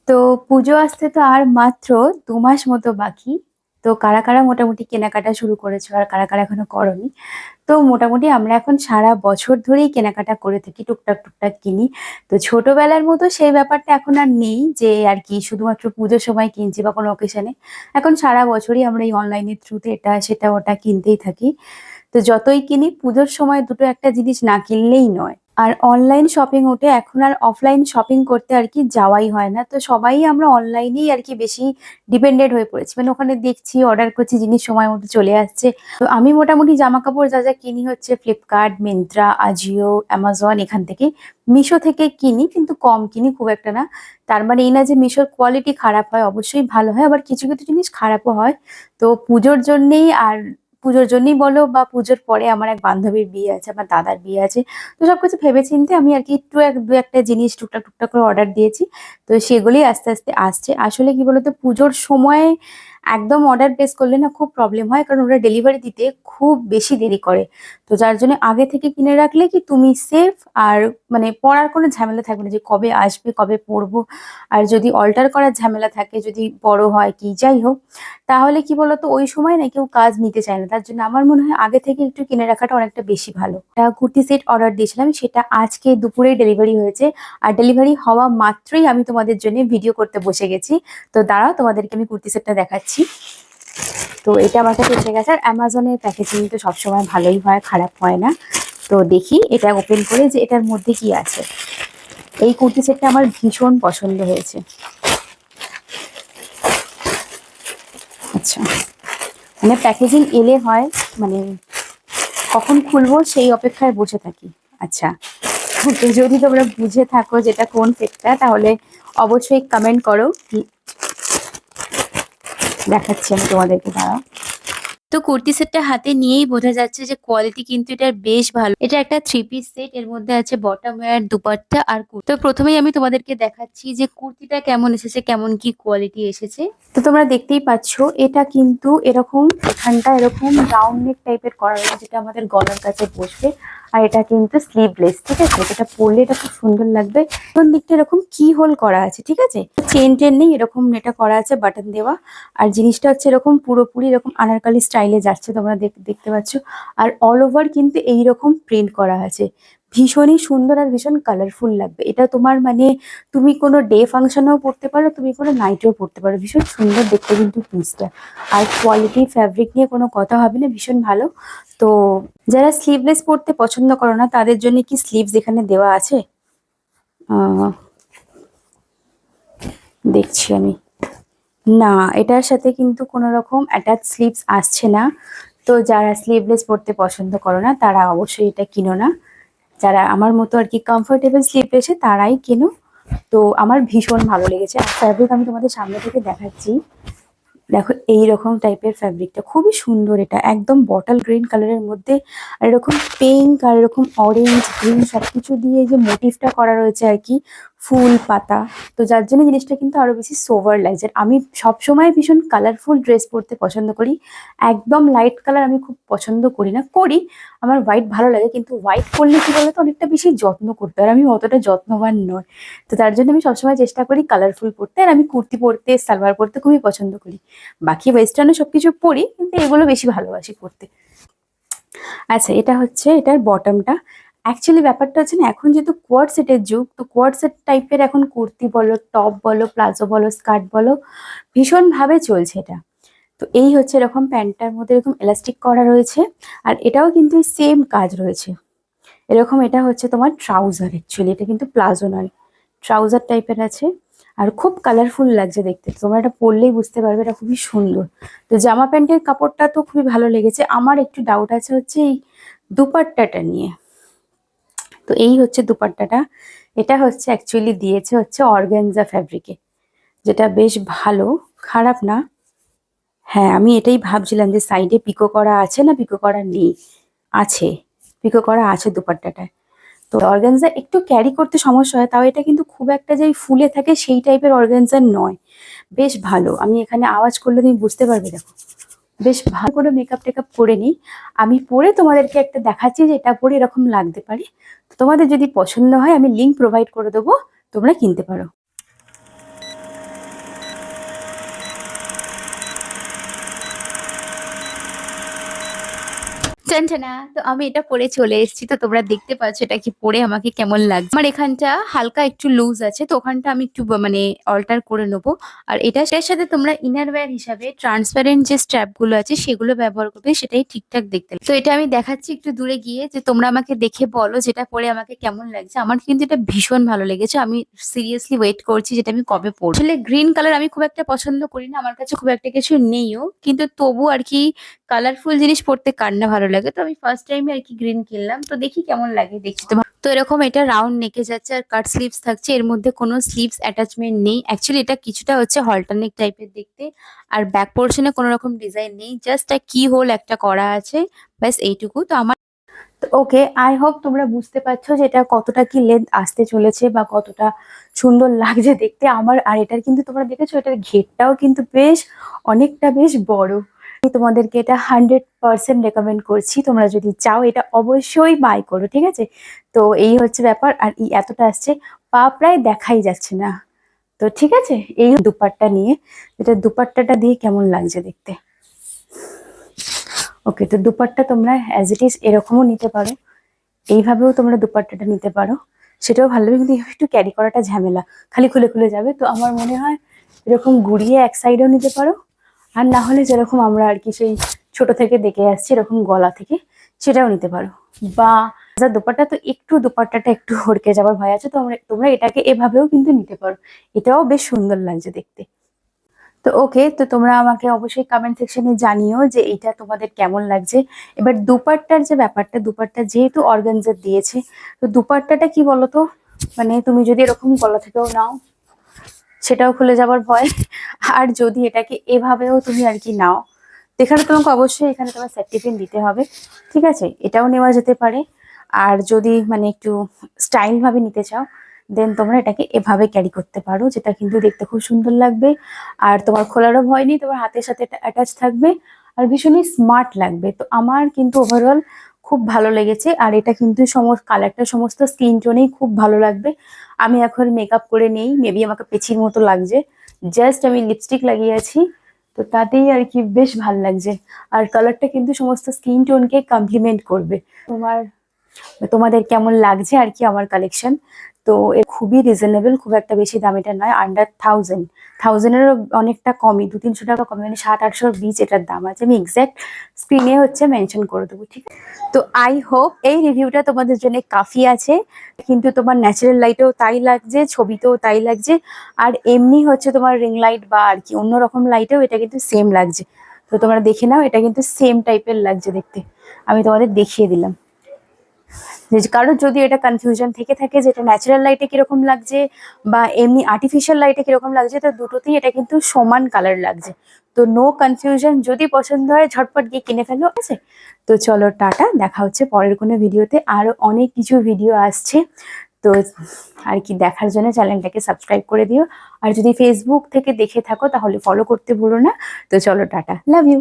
তো পুজো আসতে তো আর মাত্র 2 মাস মতো বাকি। তো কারা কারা মোটামুটি কেনাকাটা শুরু করেছো আর কারা কারা এখনো করোনি? তো মোটামুটি আমরা এখন সারা বছর ধরেই কেনাকাটা করে থাকি, টুকটাক টুকটাক কিনি। তো ছোটবেলার মতো সেই ব্যাপারটা এখন আর নেই যে আর কি শুধুমাত্র পুজোর সময় কিনছি বা কোনো অকেশনে। এখন সারা বছরই আমরা এই অনলাইনের থ্রুতে এটা সেটা ওটা কিনতেই থাকি। তো যতই কিনি পুজোর সময় দুটো একটা জিনিস না কিনলেই নয়। আর অনলাইন শপিং উঠে এখন আর অফলাইন শপিং করতে আর কি যাওয়াই হয় না, তো সবাই আমরা অনলাইনেই আর কি বেশি ডিপেন্ডেড হয়ে পড়েছি, মানে ওখানে দেখছি অর্ডার করছি জিনিস সময় মতো চলে আসছে। তো আমি মোটামুটি জামা কাপড় যা যা কিনি হচ্ছে ফ্লিপকার্ট, মিন্ত্রা, আজিও, অ্যামাজন, এখান থেকে। মিশো থেকে কিনি কিন্তু কম কিনি, খুব একটা না। তার মানে এই না যে মিশোর কোয়ালিটি খারাপ হয়, অবশ্যই ভালো হয়, আবার কিছু কিছু জিনিস খারাপও হয়। তো পুজোর জন্যই বলো বা পুজোর পরে আমার এক বান্ধবীর বিয়ে আছে, আমার দাদার বিয়ে আছে। তো সবকিছু ভেবেচিন্তে আমি আর কি একটু দু একটা জিনিস টুকটাক টুকটাক করে অর্ডার দিয়েছি। তো সেগুলোই আস্তে আস্তে আসছে। আসলে কি বলতো, পুজোর সময় একদম অর্ডার প্লেস করলে না খুব প্রবলেম হয়, কারণ ওরা ডেলিভারি দিতে খুব বেশি দেরি করে। তো যার জন্য আগে থেকে কিনে রাখলে কি তুমি সেফ, আর মানে পড়ার কোনো ঝামেলা থাকবে না যে কবে আসবে কবে পড়বো। আর যদি অল্টার করার ঝামেলা থাকে, যদি বড় হয় কি যাই হোক, তাহলে কি বলতো ওই সময় না কেউ কাজ নিতে চায় না। তার জন্য আমার মনে হয় আগে থেকে একটু কিনে রাখাটা অনেকটা বেশি ভালো। একটা কুর্তি সেট অর্ডার দিয়েছিলাম, সেটা আজকে দুপুরে ডেলিভারি হয়েছে। আর ডেলিভারি হওয়া মাত্রই আমি তোমাদের জন্য ভিডিও করতে বসে গেছি। তো দাঁড়াও, তোমাদেরকে আমি কুর্তি সেটটা দেখাচ্ছি। তো এটা আমার কাছে এসে গেছে। আর অ্যামাজনের প্যাকেজিং তো সবসময় ভালোই হয়, খারাপ হয় না। তো দেখি এটা ওপেন করে যে এটার মধ্যে কি আছে। এই কুর্তি সেটটা আমার ভীষণ পছন্দ হয়েছে। আচ্ছা, মানে প্যাকেজিং এলে হয়, মানে কখন খুলবো সেই অপেক্ষায় বসে থাকি। আচ্ছা, তো যদি তোমরা বুঝে থাকো যেটা কোন সেটটা, তাহলে অবশ্যই কমেন্ট করো। দেখাচ্ছি আমি তোমাদেরকে, দাঁড়াও। তো কুর্তি সেটটা হাতে নিয়েই বোঝা যাচ্ছে যে কোয়ালিটি কিন্তু এটার বেশ ভালো। এটা একটা 3 পিস সেট, এর মধ্যে আছে বটম ওয়্যার, দুপাট্টা আর কুর্তি। তো প্রথমেই আমি তোমাদেরকে দেখাচ্ছি যে কুর্তিটা কেমন এসেছে, কেমন কি কোয়ালিটি এসেছে। তো তোমরা দেখতেই পাচ্ছ, এটা কিন্তু এরকম এখানটা এরকম রাউন্ড নেক টাইপের করা রয়েছে, যেটা আমাদের গলার কাছে বসবে। আর এটা কিন্তু স্লিভলেস, ঠিক আছে? এটা পরলে এটা খুব সুন্দর লাগবে। কোন দিকটা এরকম কি হোল করা আছে, ঠিক আছে? চেন টেন নেই, এরকম এটা করা আছে বাটন দেওয়া। আর জিনিসটা হচ্ছে এরকম পুরোপুরি এরকম আনারকলি স্টাইলে যাচ্ছে, তোমরা দেখতে পাচ্ছ। আর অল ওভার কিন্তু এইরকম প্রিন্ট করা আছে। ভীষণই সুন্দর আর ভীষণ কালারফুল লাগবে এটা তোমার, মানে তুমি কোনো ডে ফাংশনেও পড়তে পারো, তুমি কোনো নাইটেও পড়তে পারো। ভীষণ সুন্দর দেখতে কিন্তু পিসটা। আর কোয়ালিটি ফ্যাব্রিক নিয়ে কোনো কথা হবে না, ভীষণ ভালো। তো যারা স্লিভলেস পড়তে পছন্দ করো না, তাদের জন্য কি স্লিভস এখানে দেওয়া আছে? আহ, দেখছি আমি। না, এটার সাথে কিন্তু কোনো রকম অ্যাটাচ স্লিভস আসছে না। তো যারা স্লিভলেস পড়তে পছন্দ করো না, তারা অবশ্যই এটা কিনো না। যারা আমার মতো আর কি কমফোর্টেবল স্লিভলেসে, তারাই কেনো। তো আমার ভীষণ ভালো লেগেছে। আর ফ্যাব্রিক আমি তোমাদের সামনে থেকে দেখাচ্ছি। দেখো এইরকম টাইপের ফ্যাব্রিকটা খুবই সুন্দর, এটা একদম বটল গ্রিন কালারের মধ্যে। আর এরকম পিঙ্ক আর এরকম অরেঞ্জ গ্রিন সবকিছু দিয়ে যে মোটিভটা করা রয়েছে আর কি, ফুল পাতা। তো যার জন্য জিনিসটা কিন্তু আরো বেশি সোভার লাগছে। আর আমি সবসময় ভীষণ কালারফুল ড্রেস পরতে পছন্দ করি। একদম লাইট কালার আমি খুব পছন্দ করি না, করি। আমার হোয়াইট ভালো লাগে, কিন্তু হোয়াইট পরলে কি বলতো অনেকটা বেশি যত্ন করতে হয়, আর আমি অতটা যত্নবান নয়। তো তার জন্য আমি সবসময় চেষ্টা করি কালারফুল পরতে। আর আমি কুর্তি পরতে, সালোয়ার পরতে খুবই পছন্দ করি। বাকি ওয়েস্টার্নও সবকিছু পরি, কিন্তু এগুলো বেশি ভালোবাসি পরতে। আচ্ছা, এটা হচ্ছে এটার বটমটা। অ্যাকচুয়ালি ব্যাপারটা হচ্ছে না, এখন যেহেতু কোয়াড সেটের যুগ, তো কোয়াড সেট টাইপের এখন কুর্তি বলো, টপ বলো, প্লাজো বলো, স্কার্ট বলো, ভীষণভাবে চলছে এটা। তো এই হচ্ছে এরকম প্যান্টটার মধ্যে এরকম এলাস্টিক করা রয়েছে। আর এটাও কিন্তু সেম কাজ রয়েছে এরকম। এটা হচ্ছে তোমার ট্রাউজার, অ্যাকচুয়ালি এটা কিন্তু প্লাজো নয়, ট্রাউজার টাইপের আছে। আর খুব কালারফুল লাগছে দেখতে, তোমরা এটা পরলেই বুঝতে পারবে এটা খুবই সুন্দর। তো জামা প্যান্টের কাপড়টা তো খুবই ভালো লেগেছে। আমার একটু ডাউট আছে হচ্ছে এই দুপাট্টাটা নিয়ে। তো এই হচ্ছে দুপাট্টাটা। এটা হচ্ছে অ্যাকচুয়ালি দিয়েছে হচ্ছে অর্গানজা ফ্যাব্রিকে, যেটা বেশ ভালো, খারাপ না। হ্যাঁ, আমি এটাই ভাবছিলাম যে সাইডে পিকো করা আছে না পিকো করা নেই। আছে, পিকো করা আছে দুপাট্টাটায়। তো অর্গানজা একটু ক্যারি করতে সমস্যা হয়, তাও এটা কিন্তু খুব একটা যে ফুলে থাকে সেই টাইপের অর্গানজা নয়। বেশ ভালো, আমি এখানে আওয়াজ করলে তুমি বুঝতে পারবে। দেখো বেশ ভালো করে মেকআপ টেকআপ করে নিই। আমি পরে তোমাদেরকে একটা দেখাচ্ছি যে এটা পরে এরকম লাগতে পারে। তো তোমাদের যদি পছন্দ হয় আমি লিঙ্ক প্রোভাইড করে দেবো, তোমরা কিনতে পারো। টানটানা! তো আমি এটা পরে চলে এসেছি। তো তোমরা দেখতে পাচ্ছ এটা কি পরে আমাকে কেমন লাগছে। আমার এখানটা হালকা একটু লুজ আছে। তো ওখানটা আমি একটু মানে অল্টার করে নেবো। আর এটার সাথে তোমরা ইনার ওয়্যার হিসাবে ট্রান্সপারেন্ট যে স্ট্র্যাপ গুলো আছে সেগুলো ব্যবহার করবে, সেটাই ঠিকঠাক দেখতে লাগে। তো এটা আমি দেখাচ্ছি একটু দূরে গিয়ে, যে তোমরা আমাকে দেখে বলো যেটা পরে আমাকে কেমন লাগছে। আমার কিন্তু এটা ভীষণ ভালো লেগেছে। আমি সিরিয়াসলি ওয়েট করছি যেটা আমি কবে পরবো। আসলে গ্রিন কালার আমি খুব একটা পছন্দ করি না। আমার কাছে খুব একটা কিছু নেইও। কিন্তু তবু আরকি কালারফুল জিনিস পড়তে কার না ভালো লাগে। তো আমি ফার্স্ট টাইমে আরকি গ্রিন কিনলাম। তো দেখি কেমন লাগে, দেখছি তো তো এরকম এটা রাউন্ড নেকে যাচ্ছে আর কাট স্লিভস থাকছে। এর মধ্যে কোনো স্লিভস অ্যাটাচমেন্ট নেই। অ্যাকচুয়ালি এটা কিছুটা হচ্ছে হল্টার নেক টাইপের দেখতে। আর ব্যাক পোরশনে কোনো রকম ডিজাইন নেই। জাস্ট কি হোল একটা করা আছে। ব্যাস এইটুকু। তো আমার ওকে, আই হোপ তোমরা বুঝতে পারছো যে এটা কতটা কি লেন্থ আসতে চলেছে বা কতটা সুন্দর লাগছে দেখতে আমার। আর এটার কিন্তু তোমরা দেখেছো এটার ঘেরটাও কিন্তু অনেকটা বেশ বড়। আমি তোমাদেরকে এটা 100% রেকমেন্ড করছি। তোমরা যদি চাও এটা অবশ্যই বাই করো, ঠিক আছে? তো এই হচ্ছে ব্যাপার। আর এই এতটা আসছে, পা প্রায় দেখাই যাচ্ছে না। তো ঠিক আছে, এই দুপাট্টা নিয়ে, এটা দুপাট্টাটা দিয়ে কেমন লাগছে দেখতে। ওকে, তো দুপাট্টা তোমরা অ্যাজ ইট ইজ এরকমও নিতে পারো, এইভাবেও তোমরা দুপাট্টাটা নিতে পারো, সেটাও ভালো লাগবে। কিন্তু একটু ক্যারি করাটা ঝামেলা, খালি খুলে খুলে যাবে। তো আমার মনে হয় এরকম ঘুরিয়ে এক সাইডেও নিতে পারো, আর না হলে যেরকম আমরা আর কি সেই ছোট থেকে দেখে আসছি এরকম গলা থেকে, সেটাও নিতে পারো। বা দোপাট্টা তো একটু দোপাট্টাটা একটু হড়কে যাবার ভয় আছে, তো তোমরা এটাকে এভাবেও কিন্তু নিতে পারো। এটাও বেশ সুন্দর লাগছে দেখতে। তো ওকে, তো তোমরা আমাকে অবশ্যই কমেন্ট সেকশনে জানিও যে এটা তোমাদের কেমন লাগছে। এবার দুপাট্টার যে ব্যাপারটা, দুপাট্টা যেহেতু অর্গানজার দিয়েছে, তো দুপাট্টাটা কি বলতো, মানে তুমি যদি এরকম গলা থেকেও নাও সেটাও খুলে যাবার ভয়। আর যদি এটাকে এভাবেও তুমি আর কি নাও, তো এখানে তোমাকে অবশ্যই এখানে তোমার সার্টিফিকেট দিতে হবে, ঠিক আছে? এটাও নেওয়া যেতে পারে। আর যদি মানে একটু স্টাইল ভাবে নিতে চাও, দেন তোমরা এটাকে এভাবে ক্যারি করতে পারো, যেটা কিন্তু দেখতে খুব সুন্দর লাগবে। আর তোমার খোলারও ভয় নেই, তোমার হাতের সাথে এটা অ্যাটাচ থাকবে, আর ভীষণই স্মার্ট লাগবে। তো আমার কিন্তু ওভারঅল খুব ভালো লেগেছে। আর এটা কিন্তু কালারটা সমস্ত স্কিন টোনেই খুব ভালো লাগবে। আমি এখন মেকআপ করে নেই, মেবি আমাকে পেছির মতো লাগছে, জাস্ট আমি লিপস্টিক লাগিয়ে আছি, তো তাতেই আর কি বেশ ভালো লাগছে। আর কালারটা কিন্তু সমস্ত স্কিন টোনকে কমপ্লিমেন্ট করবে। তোমাদের কেমন লাগছে আর কি আমার কালেকশন। তো খুবই রিজনেবল, খুব একটা বেশি দাম এটা নয়, আন্ডার 1000-এরও অনেকটা কমই, 200-300 টাকা কমে, মানে 700-800 বিচ এটার দাম আছে। আমি এক্স্যাক্ট স্ক্রিনে হচ্ছে মেনশন করে দেবো, ঠিক আছে? তো আই হোপ এই রিভিউটা তোমাদের জন্য কাফি আছে। কিন্তু তোমার ন্যাচারাল লাইটেও তাই লাগছে, ছবিতেও তাই লাগছে, আর এমনি হচ্ছে তোমার রিং লাইট বা আর কি অন্যরকম লাইটেও এটা কিন্তু সেম লাগছে। তো তোমরা দেখে নাও, এটা কিন্তু সেম টাইপের লাগছে দেখতে। আমি তোমাদের দেখিয়ে দিলাম। কারোর যদি এটা কনফিউশন থেকে থাকে যে এটা ন্যাচারাল লাইটে কিরকম লাগছে বা এমনি আর্টিফিশিয়াল লাইটে কিরকম লাগছে, তো দুটোতেই এটা কিন্তু সমান কালার লাগছে। তো নো কনফিউশন, যদি পছন্দ হয় ঝটপট গিয়ে কিনে ফেলো, আছে? তো চলো টাটা, দেখা হচ্ছে পরের কোনো ভিডিওতে। আরো অনেক কিছু ভিডিও আসছে, তো আর কি দেখার জন্য চ্যানেলটাকে সাবস্ক্রাইব করে দিও। আর যদি ফেসবুক থেকে দেখে থাকো তাহলে ফলো করতে ভুলো না। তো চলো টাটা, লাভ ইউ।